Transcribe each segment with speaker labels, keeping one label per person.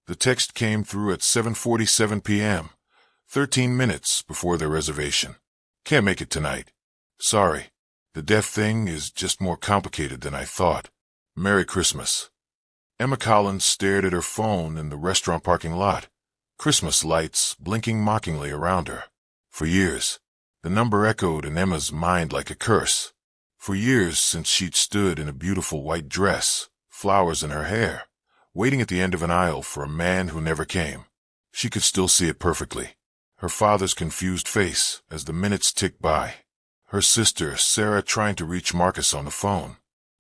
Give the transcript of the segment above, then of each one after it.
Speaker 1: The text came through at 7:47 p.m., 13 minutes before their reservation. Can't make it tonight. Sorry. The deaf thing is just more complicated than I thought. Merry Christmas. Emma Collins stared at her phone in the restaurant parking lot, Christmas lights blinking mockingly around her. For years, the number echoed in Emma's mind like a curse. For years since she'd stood in a beautiful white dress, flowers in her hair, waiting at the end of an aisle for a man who never came. She could still see it perfectly. Her father's confused face as the minutes ticked by. Her sister, Sarah, trying to reach Marcus on the phone.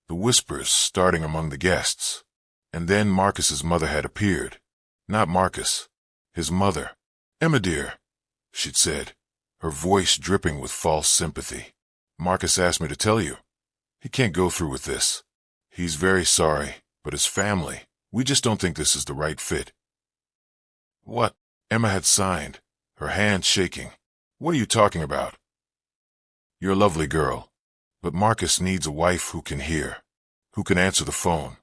Speaker 1: The whispers starting among the guests. And then Marcus's mother had appeared. Not Marcus. His mother. "Emma, dear," she'd said, her voice dripping with false sympathy. "Marcus asked me to tell you. He can't go through with this. He's very sorry, but his family, we just don't think this is the right fit." "What?" Emma had signed, her hands shaking. "What are you talking about?" "You're a lovely girl, but Marcus needs a wife who can hear, who can answer the phone,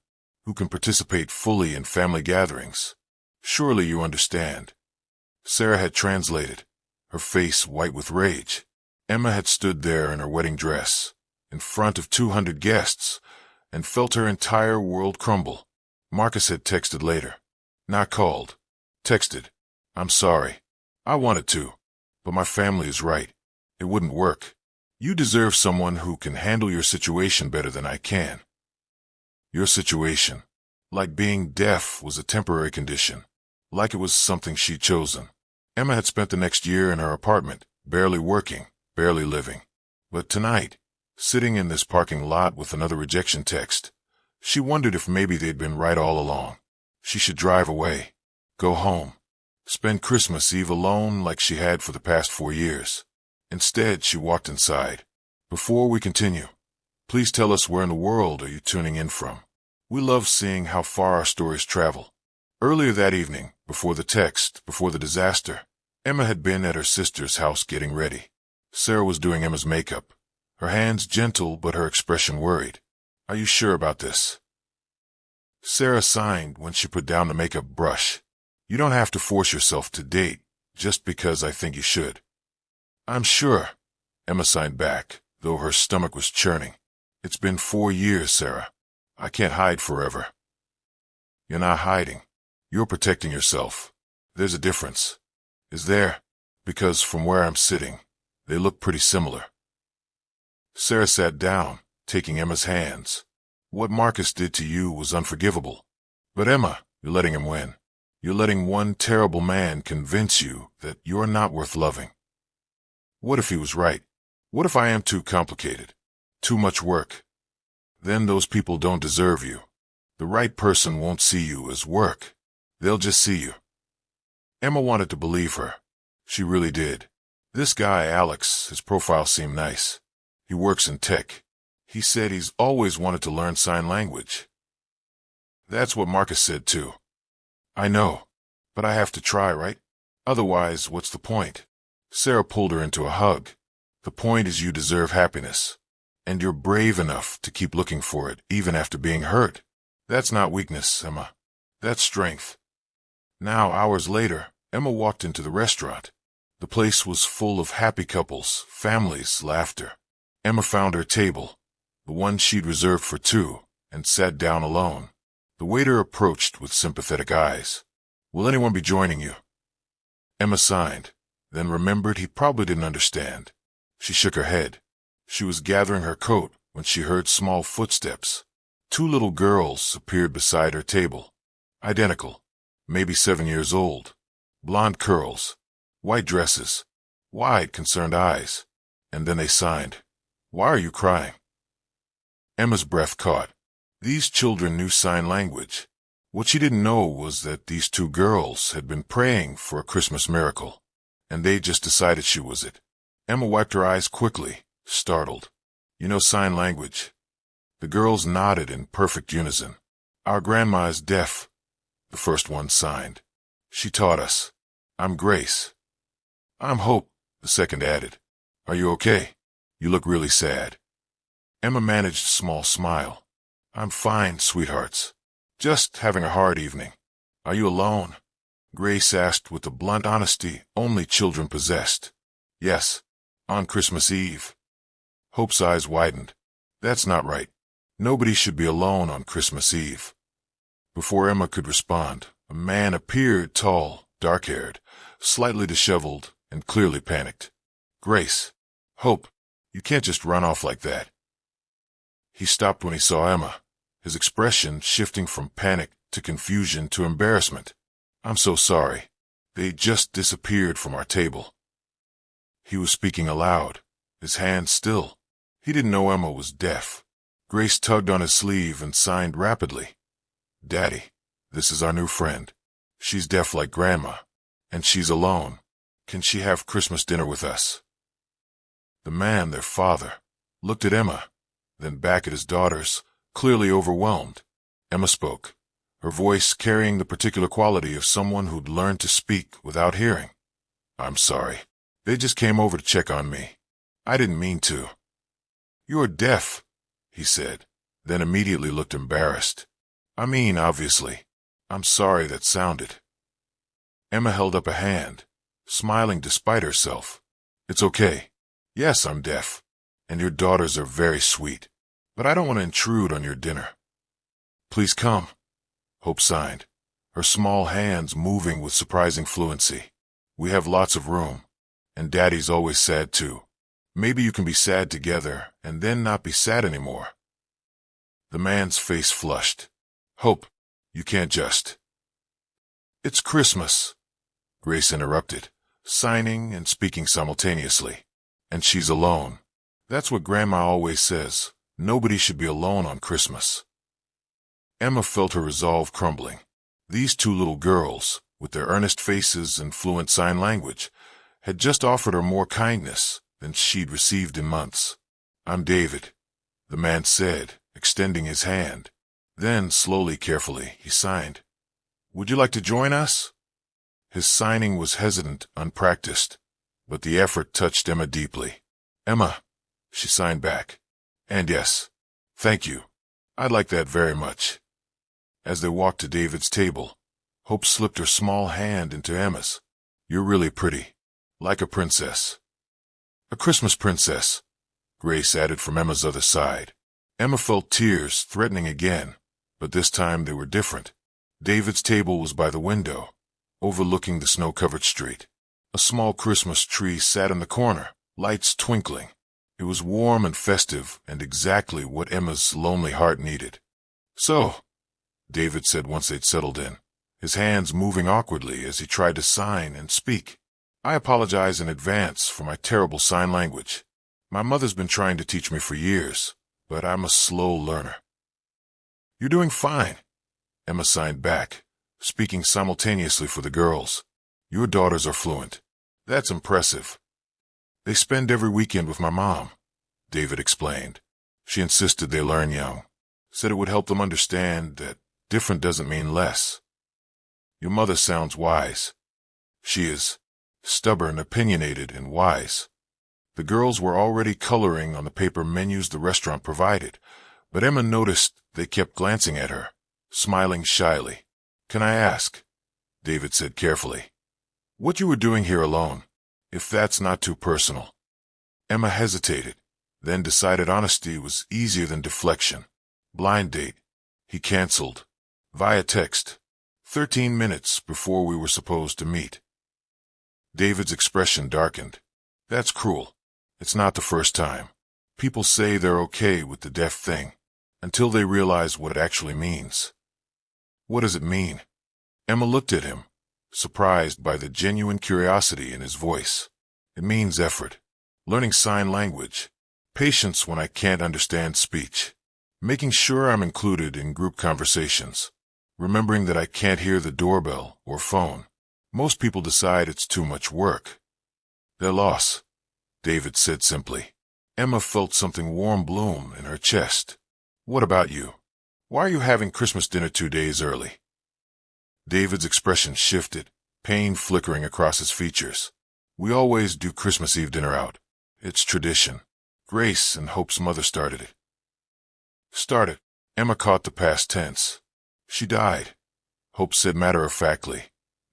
Speaker 1: who can participate fully in family gatherings. Surely you understand." Sarah had translated, her face white with rage. Emma had stood there in her wedding dress, in front of 200 guests, and felt her entire world crumble. Marcus had texted later. Not called. Texted. "I'm sorry. I wanted to, but my family is right. It wouldn't work. You deserve someone who can handle your situation better than I can." Your situation, like being deaf, was a temporary condition, like it was something she'd chosen. Emma had spent the next year in her apartment, barely working, barely living. But tonight, sitting in this parking lot with another rejection text, she wondered if maybe they'd been right all along. She should drive away, go home, spend Christmas Eve alone like she had for the past 4 years. Instead, she walked inside. "Before we continue, please tell us where in the world are you tuning in from? We love seeing how far our stories travel." Earlier that evening, before the text, before the disaster, Emma had been at her sister's house getting ready. Sarah was doing Emma's makeup, her hands gentle but her expression worried. "Are you sure about this?" Sarah signed when she put down the makeup brush. "You don't have to force yourself to date just because I think you should." "I'm sure," Emma signed back, though her stomach was churning. "It's been 4 years, Sarah. I can't hide forever." "You're not hiding. You're protecting yourself. There's a difference." "Is there?" "Because from where I'm sitting, they look pretty similar." Sarah sat down, taking Emma's hands. "What Marcus did to you was unforgivable. But Emma, you're letting him win. You're letting one terrible man convince you that you're not worth loving. What if he was right? What if I am too complicated? Too much work? Then those people don't deserve you. The right person won't see you as work. They'll just see you." Emma wanted to believe her. She really did. This guy, Alex, his profile seemed nice. He works in tech. He said he's always wanted to learn sign language. That's what Marcus said too. "I know, but I have to try, right? Otherwise, what's the point?" Sarah pulled her into a hug. "The point is you deserve happiness. And you're brave enough to keep looking for it, even after being hurt. That's not weakness, Emma. That's strength." Now, hours later, Emma walked into the restaurant. The place was full of happy couples, families, laughter. Emma found her table, the one she'd reserved for 2, and sat down alone. The waiter approached with sympathetic eyes. "Will anyone be joining you?" Emma signed, then remembered he probably didn't understand. She shook her head. She was gathering her coat when she heard small footsteps. 2 little girls appeared beside her table. Identical, maybe 7 years old. Blonde curls, white dresses, wide, concerned eyes. And then they signed. "Why are you crying?" Emma's breath caught. These children knew sign language. What she didn't know was that these 2 girls had been praying for a Christmas miracle, and they just decided she was it. Emma wiped her eyes quickly, startled. "You know sign language?" The girls nodded in perfect unison. "Our grandma is deaf," the first one signed. "She taught us. I'm Grace." "I'm Hope," the second added. "Are you okay? You look really sad." Emma managed a small smile. "I'm fine, sweethearts. Just having a hard evening." Are you alone? Grace asked with the blunt honesty only children possessed. Yes, on Christmas Eve. Hope's eyes widened. That's not right. Nobody should be alone on Christmas Eve. Before Emma could respond, a man appeared, tall, dark-haired, slightly disheveled, and clearly panicked. Grace. Hope, you can't just run off like that. He stopped when he saw Emma, his expression shifting from panic to confusion to embarrassment. I'm so sorry. They just disappeared from our table. He was speaking aloud, his hands still. He didn't know Emma was deaf. Grace tugged on his sleeve and signed rapidly. Daddy, this is our new friend. She's deaf like Grandma, and she's alone. Can she have Christmas dinner with us? The man, their father, looked at Emma, then back at his daughters, clearly overwhelmed. Emma spoke, her voice carrying the particular quality of someone who'd learned to speak without hearing. I'm sorry. They just came over to check on me. I didn't mean to. You're deaf, he said, then immediately looked embarrassed. I mean, obviously. I'm sorry that sounded. Emma held up a hand, smiling despite herself. It's okay. Yes, I'm deaf, and your daughters are very sweet, but I don't want to intrude on your dinner. Please come, Hope signed, her small hands moving with surprising fluency. We have lots of room, and Daddy's always sad too. Maybe you can be sad together and then not be sad anymore. The man's face flushed. Hope, you can't just. It's Christmas, Grace interrupted, signing and speaking simultaneously. And she's alone. That's what Grandma always says. Nobody should be alone on Christmas. Emma felt her resolve crumbling. These two little girls, with their earnest faces and fluent sign language, had just offered her more kindness than she'd received in months. I'm David, the man said, extending his hand. Then, slowly, carefully, he signed. Would you like to join us? His signing was hesitant, unpracticed, but the effort touched Emma deeply. Emma, she signed back. And yes, thank you. I'd like that very much. As they walked to David's table, Hope slipped her small hand into Emma's. You're really pretty, like a princess. A Christmas princess, Grace added from Emma's other side. Emma felt tears threatening again, but this time they were different. David's table was by the window, overlooking the snow-covered street. A small Christmas tree sat in the corner, lights twinkling. It was warm and festive, and exactly what Emma's lonely heart needed. So, David said once they'd settled in, his hands moving awkwardly as he tried to sign and speak. I apologize in advance for my terrible sign language. My mother's been trying to teach me for years, but I'm a slow learner. You're doing fine, Emma signed back, speaking simultaneously for the girls. Your daughters are fluent. That's impressive. They spend every weekend with my mom, David explained. She insisted they learn young, said it would help them understand that different doesn't mean less. Your mother sounds wise. She is. Stubborn, opinionated, and wise. The girls were already coloring on the paper menus the restaurant provided, but Emma noticed they kept glancing at her, smiling shyly. Can I ask? David said carefully. What you were doing here alone, if that's not too personal. Emma hesitated, then decided honesty was easier than deflection. Blind date. He canceled. Via text. 13 minutes before we were supposed to meet. David's expression darkened. That's cruel. It's not the first time. People say they're okay with the deaf thing, until they realize what it actually means. What does it mean? Emma looked at him, surprised by the genuine curiosity in his voice. It means effort, learning sign language, patience when I can't understand speech, making sure I'm included in group conversations, remembering that I can't hear the doorbell or phone. Most people decide it's too much work. Their loss, David said simply. Emma felt something warm bloom in her chest. What about you? Why are you having Christmas dinner 2 days early? David's expression shifted, pain flickering across his features. We always do Christmas Eve dinner out. It's tradition. Grace and Hope's mother started it. Started. Emma caught the past tense. She died. Hope said matter-of-factly,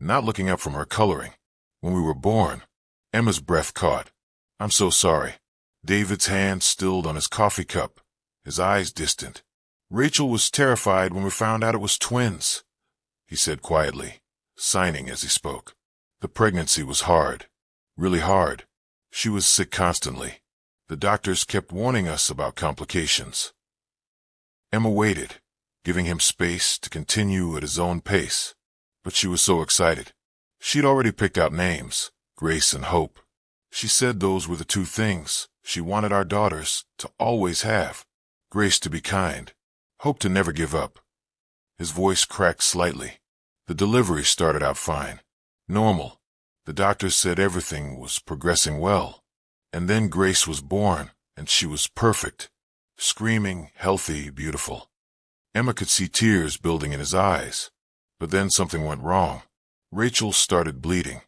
Speaker 1: not looking up from her coloring. When we were born. Emma's breath caught. I'm so sorry. David's hand stilled on his coffee cup, his eyes distant. Rachel was terrified when we found out it was twins, he said quietly, signing as he spoke. The pregnancy was hard. Really hard. She was sick constantly. The doctors kept warning us about complications. Emma waited, giving him space to continue at his own pace. But she was so excited. She'd already picked out names, Grace and Hope. She said those were the two things she wanted our daughters to always have. Grace to be kind. Hope to never give up. His voice cracked slightly. The delivery started out fine. Normal. The doctors said everything was progressing well. And then Grace was born, and she was perfect. Screaming, healthy, beautiful. Emma could see tears building in his eyes. But then something went wrong. Rachel started bleeding.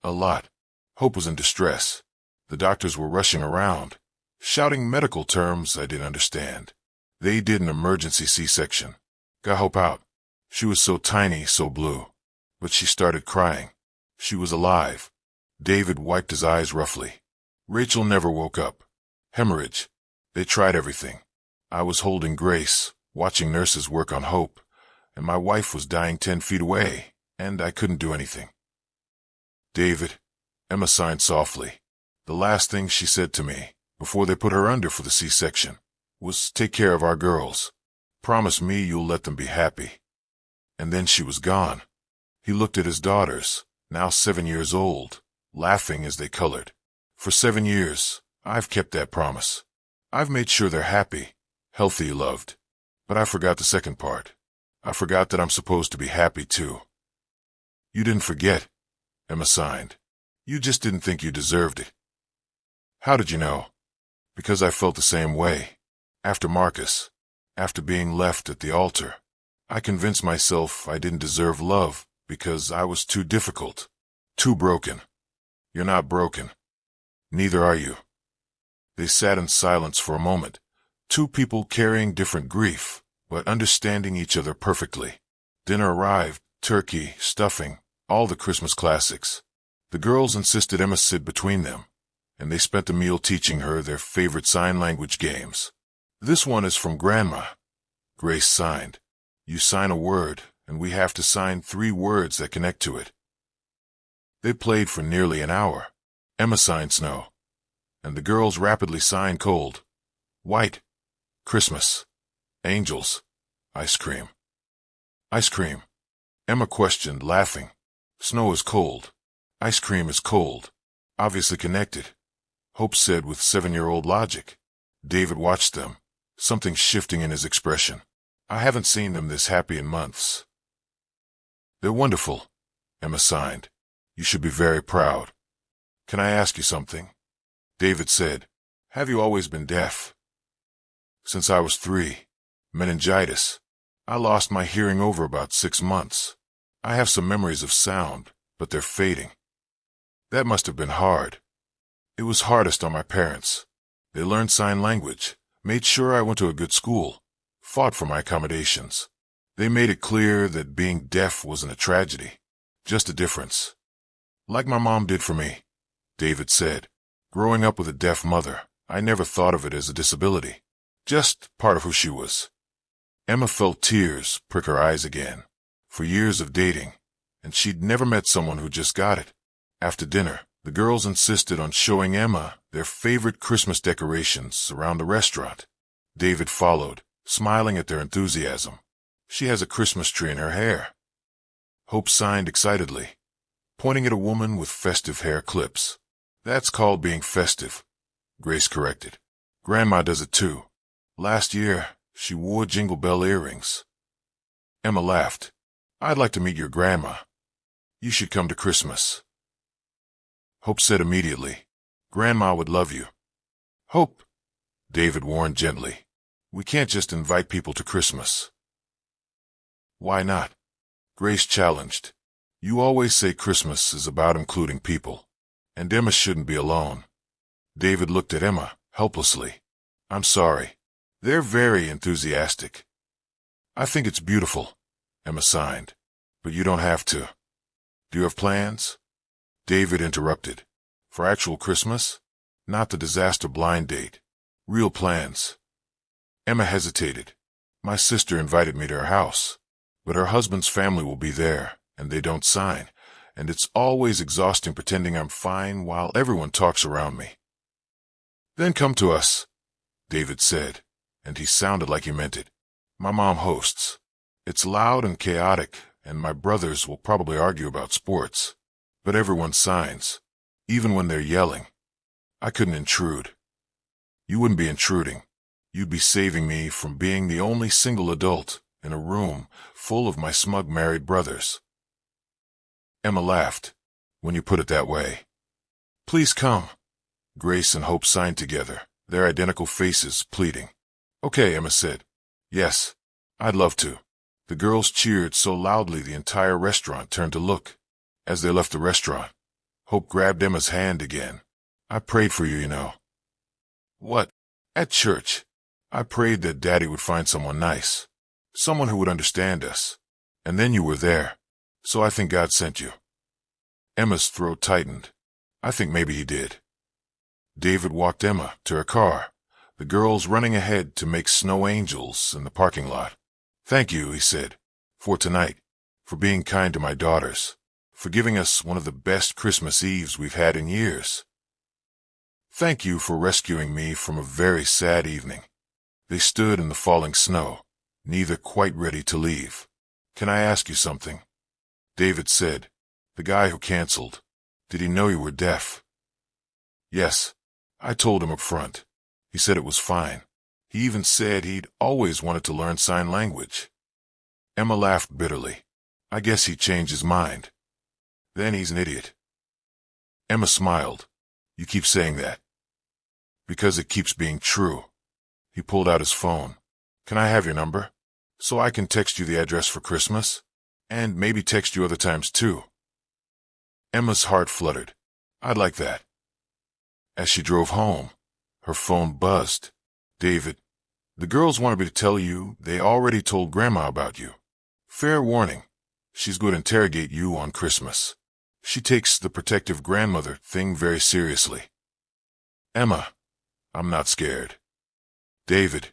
Speaker 1: A lot. Hope was in distress. The doctors were rushing around, shouting medical terms I didn't understand. They did an emergency C-section. Got Hope out. She was so tiny, so blue. But she started crying. She was alive. David wiped his eyes roughly. Rachel never woke up. Hemorrhage. They tried everything. I was holding Grace, watching nurses work on Hope, and my wife was dying 10 feet away, and I couldn't do anything. David, Emma sighed softly. The last thing she said to me, before they put her under for the C-section, was take care of our girls. Promise me you'll let them be happy. And then she was gone. He looked at his daughters, now 7 years old, laughing as they colored. For 7 years, I've kept that promise. I've made sure they're happy, healthy, loved. But I forgot the second part. I forgot that I'm supposed to be happy too. You didn't forget, Emma sighed. You just didn't think you deserved it. How did you know? Because I felt the same way. After Marcus, after being left at the altar, I convinced myself I didn't deserve love because I was too difficult, too broken. You're not broken. Neither are you. They sat in silence for a moment, two people carrying different grief, but understanding each other perfectly. Dinner arrived, turkey, stuffing, all the Christmas classics. The girls insisted Emma sit between them, and they spent the meal teaching her their favorite sign language games. This one is from Grandma. Grace signed. You sign a word, and we have to sign 3 words that connect to it. They played for nearly an hour. Emma signed snow, and the girls rapidly signed cold. White. Christmas. Angels. Ice cream. Ice cream. Emma questioned, laughing. Snow is cold. Ice cream is cold. Obviously connected. Hope said with 7-year-old logic. David watched them, something shifting in his expression. I haven't seen them this happy in months. They're wonderful, Emma signed. You should be very proud. Can I ask you something? David said. Have you always been deaf? Since I was 3. Meningitis. I lost my hearing over about 6 months. I have some memories of sound, but they're fading. That must have been hard. It was hardest on my parents. They learned sign language, made sure I went to a good school, fought for my accommodations. They made it clear that being deaf wasn't a tragedy, just a difference. Like my mom did for me, David said. Growing up with a deaf mother, I never thought of it as a disability, just part of who she was. Emma felt tears prick her eyes again. For years of dating, and she'd never met someone who just got it. After dinner, the girls insisted on showing Emma their favorite Christmas decorations around the restaurant. David followed, smiling at their enthusiasm. She has a Christmas tree in her hair. Hope signed excitedly, pointing at a woman with festive hair clips. That's called being festive, Grace corrected. Grandma does it too. Last year, she wore Jingle Bell earrings. Emma laughed. I'd like to meet your grandma. You should come to Christmas. Hope said immediately, Grandma would love you. Hope, David warned gently. We can't just invite people to Christmas. Why not? Grace challenged. You always say Christmas is about including people, and Emma shouldn't be alone. David looked at Emma, helplessly. I'm sorry. They're very enthusiastic. I think it's beautiful, Emma signed. But you don't have to. Do you have plans? David interrupted. For actual Christmas? Not the disaster blind date. Real plans. Emma hesitated. My sister invited me to her house, but her husband's family will be there, and they don't sign, and it's always exhausting pretending I'm fine while everyone talks around me. Then come to us, David said, and he sounded like he meant it. My mom hosts. It's loud and chaotic, and my brothers will probably argue about sports, but everyone signs, even when they're yelling. I couldn't intrude. You wouldn't be intruding. You'd be saving me from being the only single adult in a room full of my smug married brothers. Emma laughed, when you put it that way. Please come. Grace and Hope signed together, their identical faces pleading. Okay, Emma said. Yes, I'd love to. The girls cheered so loudly the entire restaurant turned to look. As they left the restaurant, Hope grabbed Emma's hand again. I prayed for you, you know. What? At church. I prayed that Daddy would find someone nice. Someone who would understand us. And then you were there. So I think God sent you. Emma's throat tightened. I think maybe he did. David walked Emma to her car, the girls running ahead to make snow angels in the parking lot. Thank you, he said, for tonight, for being kind to my daughters, for giving us one of the best Christmas Eves we've had in years. Thank you for rescuing me from a very sad evening. They stood in the falling snow, neither quite ready to leave. Can I ask you something? David said. The guy who canceled. Did he know you were deaf? Yes. I told him up front. He said it was fine. He even said he'd always wanted to learn sign language. Emma laughed bitterly. I guess he changed his mind. Then he's an idiot. Emma smiled. You keep saying that. Because it keeps being true. He pulled out his phone. Can I have your number? So I can text you the address for Christmas? And maybe text you other times too. Emma's heart fluttered. I'd like that. As she drove home, her phone buzzed. David, the girls wanted me to tell you they already told Grandma about you. Fair warning, she's going to interrogate you on Christmas. She takes the protective grandmother thing very seriously. Emma, I'm not scared. David,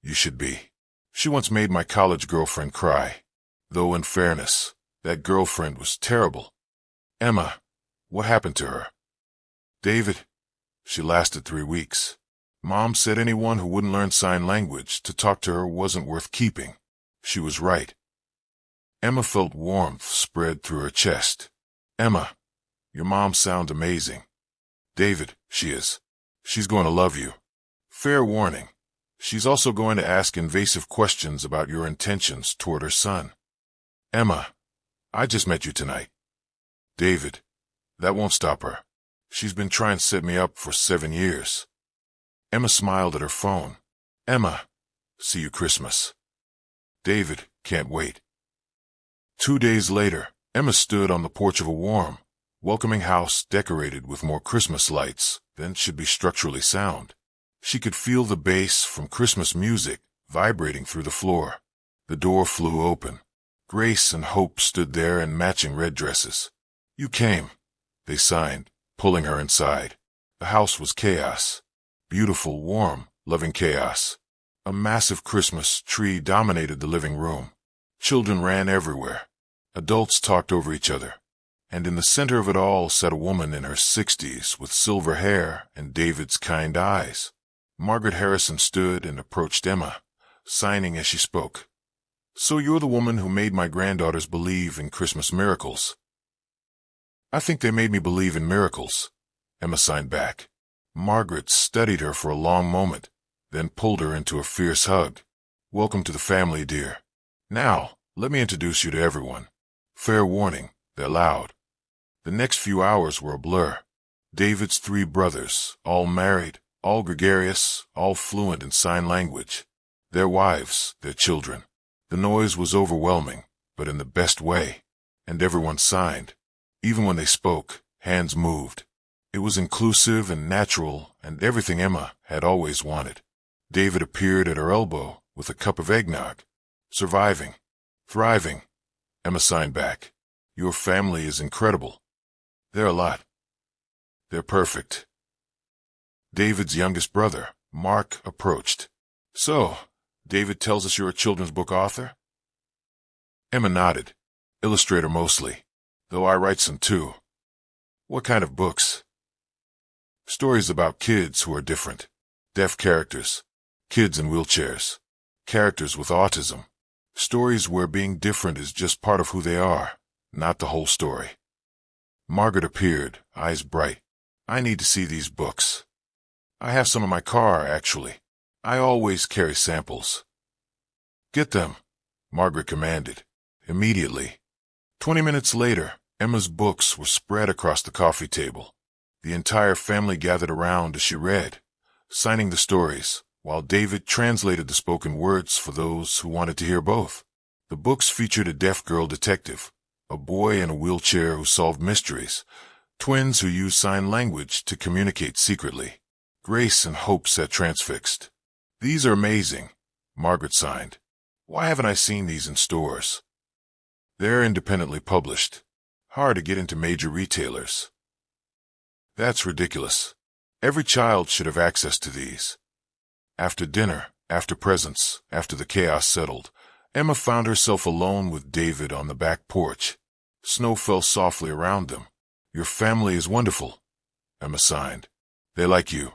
Speaker 1: you should be. She once made my college girlfriend cry. Though in fairness, that girlfriend was terrible. Emma, what happened to her? David, she lasted 3 weeks. Mom said anyone who wouldn't learn sign language to talk to her wasn't worth keeping. She was right. Emma felt warmth spread through her chest. Emma, your mom sounds amazing. David, she is. She's going to love you. Fair warning. She's also going to ask invasive questions about your intentions toward her son. Emma, I just met you tonight. David, that won't stop her. She's been trying to set me up for 7 years. Emma smiled at her phone. Emma, see you Christmas. David, can't wait. 2 days later, Emma stood on the porch of a warm, welcoming house decorated with more Christmas lights than should be structurally sound. She could feel the bass from Christmas music vibrating through the floor. The door flew open. Grace and Hope stood there in matching red dresses. You came, they signed, pulling her inside. The house was chaos. Beautiful, warm, loving chaos. A massive Christmas tree dominated the living room. Children ran everywhere. Adults talked over each other. And in the center of it all sat a woman in her 60s with silver hair and David's kind eyes. Margaret Harrison stood and approached Emma, signing as she spoke. So you're the woman who made my granddaughters believe in Christmas miracles. I think they made me believe in miracles, Emma signed back. Margaret studied her for a long moment, then pulled her into a fierce hug. Welcome to the family, dear. Now, let me introduce you to everyone. Fair warning, they're loud. The next few hours were a blur. David's 3 brothers, all married, all gregarious, all fluent in sign language. Their wives, their children. The noise was overwhelming, but in the best way. And everyone signed. Even when they spoke, hands moved. It was inclusive and natural, and everything Emma had always wanted. David appeared at her elbow with a cup of eggnog. Surviving. Thriving. Emma signed back. Your family is incredible. They're a lot. They're perfect. David's youngest brother, Mark, approached. So, David tells us you're a children's book author? Emma nodded. Illustrator mostly, though I write some too. What kind of books? Stories about kids who are different. Deaf characters. Kids in wheelchairs. Characters with autism. Stories where being different is just part of who they are, not the whole story. Margaret appeared, eyes bright. I need to see these books. I have some in my car, actually. I always carry samples. Get them, Margaret commanded. Immediately. 20 minutes later, Emma's books were spread across the coffee table. The entire family gathered around as she read, signing the stories, while David translated the spoken words for those who wanted to hear both. The books featured a deaf girl detective, a boy in a wheelchair who solved mysteries, twins who used sign language to communicate secretly. Grace and Hope sat transfixed. These are amazing, Margaret signed. Why haven't I seen these in stores? They're independently published. Hard to get into major retailers. That's ridiculous. Every child should have access to these. After dinner, after presents, after the chaos settled, Emma found herself alone with David on the back porch. Snow fell softly around them. Your family is wonderful, Emma signed. They like you.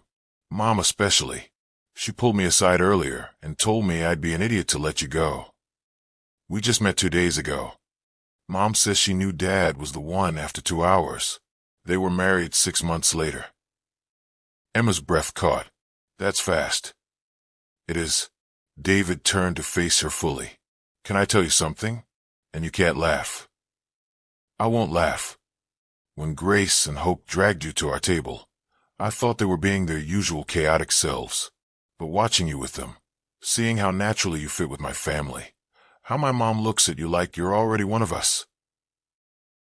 Speaker 1: Mom especially. She pulled me aside earlier and told me I'd be an idiot to let you go. We just met 2 days ago. Mom says she knew Dad was the one after 2 hours. They were married 6 months later. Emma's breath caught. That's fast. It is. David turned to face her fully. Can I tell you something? And you can't laugh. I won't laugh. When Grace and Hope dragged you to our table, I thought they were being their usual chaotic selves. But watching you with them, seeing how naturally you fit with my family, how my mom looks at you like you're already one of us.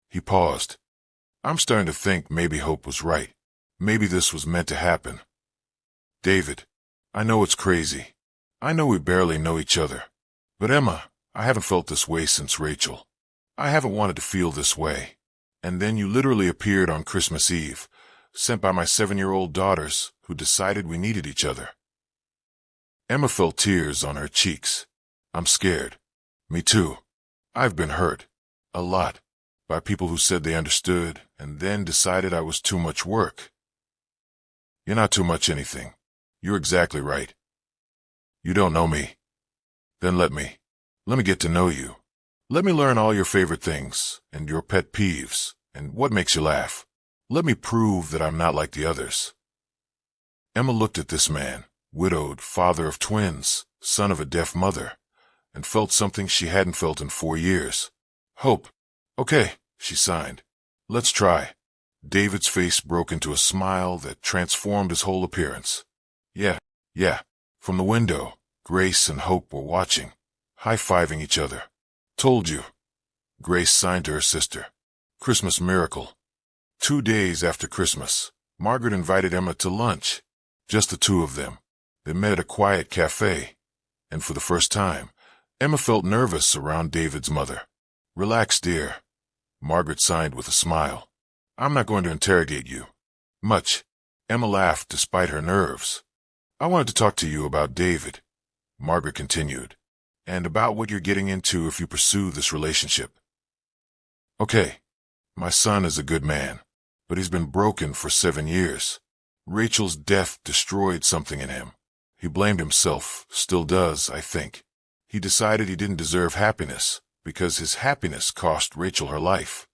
Speaker 1: He paused. I'm starting to think maybe Hope was right. Maybe this was meant to happen. David, I know it's crazy. I know we barely know each other. But Emma, I haven't felt this way since Rachel. I haven't wanted to feel this way. And then you literally appeared on Christmas Eve, sent by my 7-year-old daughters, who decided we needed each other. Emma felt tears on her cheeks. I'm scared. Me too. I've been hurt. A lot. By people who said they understood, and then decided I was too much work. You're not too much anything. You're exactly right. You don't know me. Then let me get to know you. Let me learn all your favorite things, and your pet peeves, and what makes you laugh. Let me prove that I'm not like the others. Emma looked at this man, widowed, father of twins, son of a deaf mother, and felt something she hadn't felt in 4 years. Hope. Okay, she signed. Let's try. David's face broke into a smile that transformed his whole appearance. Yeah. From the window, Grace and Hope were watching, high-fiving each other. Told you. Grace signed to her sister. Christmas miracle. 2 days after Christmas, Margaret invited Emma to lunch. Just the two of them. They met at a quiet cafe. And for the first time, Emma felt nervous around David's mother. Relax, dear. Margaret signed with a smile. I'm not going to interrogate you. Much. Emma laughed despite her nerves. I wanted to talk to you about David, Margaret continued, and about what you're getting into if you pursue this relationship. Okay, my son is a good man, but he's been broken for 7 years. Rachel's death destroyed something in him. He blamed himself, still does, I think. He decided he didn't deserve happiness, because his happiness cost Rachel her life.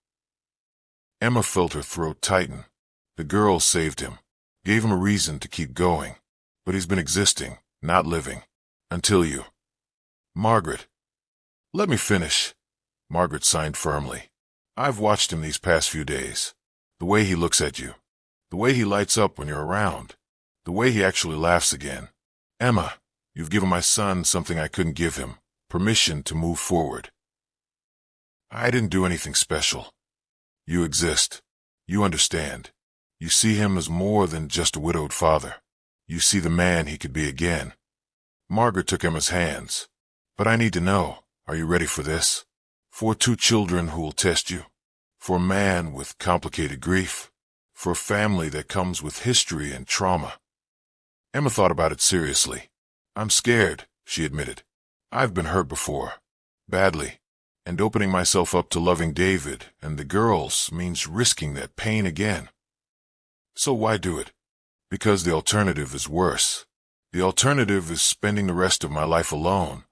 Speaker 1: Emma felt her throat tighten. The girl saved him, gave him a reason to keep going. But he's been existing, not living, until you. Margaret. Let me finish. Margaret signed firmly. I've watched him these past few days. The way he looks at you. The way he lights up when you're around. The way he actually laughs again. Emma, you've given my son something I couldn't give him. Permission to move forward. I didn't do anything special. You exist. You understand. You see him as more than just a widowed father. You see the man he could be again. Margaret took Emma's hands. But I need to know, are you ready for this? For 2 children who will test you. For a man with complicated grief. For a family that comes with history and trauma. Emma thought about it seriously. I'm scared, she admitted. I've been hurt before. Badly. And opening myself up to loving David and the girls means risking that pain again. So why do it? Because the alternative is worse. The alternative is spending the rest of my life alone,